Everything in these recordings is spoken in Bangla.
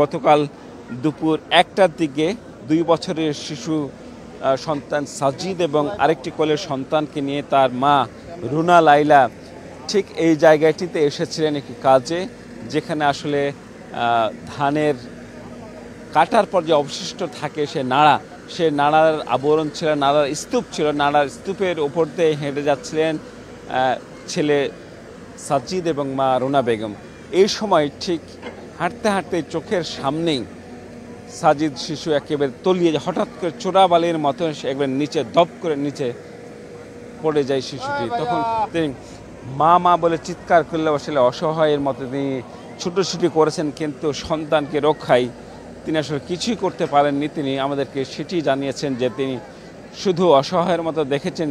গতকাল দুপুর ১টার দিকে ২ বছরের শিশু সন্তান সাজিদ এবং আরেকটি কোলের সন্তানকে নিয়ে তার মা রুনা লাইলা ঠিক এই জায়গাটিতে এসেছিলেন একটি কাজে, যেখানে আসলে ধানের কাটার পর যে অবশিষ্ট থাকে সে নাড়ার আবরণ ছিল, নাড়ার স্তূপ ছিল, নাড়ার স্তূপের উপর দিয়ে হেঁটে যাচ্ছিলেন ছেলে সাজিদ এবং মা রুনা বেগম। এই সময় ঠিক হাঁটতে হাঁটতে চোখের সামনেই সাজিদ শিশু একেবারে তলিয়ে হঠাৎ করে চোরাবালির মতো একবার নিচে দপ করে নিচে পড়ে যায় শিশুটি। তখন তিনি মা বলে চিৎকার করলে আসলে অসহায়ের মতো তিনি ছুটোছুটি করেছেন, কিন্তু সন্তানকে রক্ষায় তিনি আসলে কিছুই করতে পারেননি। তিনি আমাদেরকে সেটি জানিয়েছেন যে তিনি শুধু অসহায়ের মতো দেখেছেন,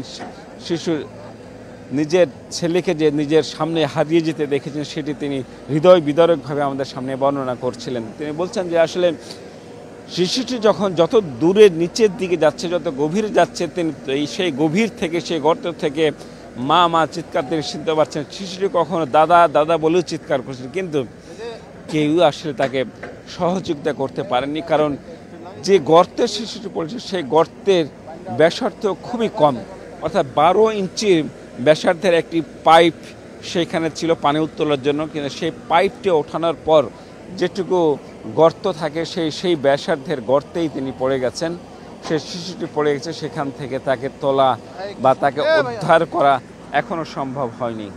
শিশুর নিজের ছেলেকে যে নিজের সামনে হারিয়ে যেতে দেখেছেন সেটি তিনি হৃদয় বিদারকভাবে আমাদের সামনে বর্ণনা করছিলেন। তিনি বলছেন যে আসলে শিশুটি যখন যত দূরে নিচের দিকে যাচ্ছে, যত গভীরে যাচ্ছে, তিনি সেই গভীর থেকে সেই গর্ত থেকে মা চিৎকার তিনি শুনতে পাচ্ছেন। শিশুটি কখনো দাদা বলেও চিৎকার করছেন, কিন্তু কেউ আসলে তাকে সহযোগিতা করতে পারেননি, কারণ যে গর্তের শিশুটি পড়েছে সেই গর্তের ব্যাসার্ধ খুবই কম, অর্থাৎ 12 ইঞ্চি ব্যাসার্ধের একটি পাইপ সেইখানে ছিল পানি উত্তোলনের জন্য, কিন্তু সেই পাইপটি ওঠানোর পর যেটুকু গর্ত থাকে সেই ব্যাসার্ধের গর্তেই তিনি পড়ে গেছেন। সেই শিশুটি পড়ে গেছে, সেখান থেকে তাকে তোলা বা তাকে উদ্ধার করা এখনো সম্ভব হয়নি।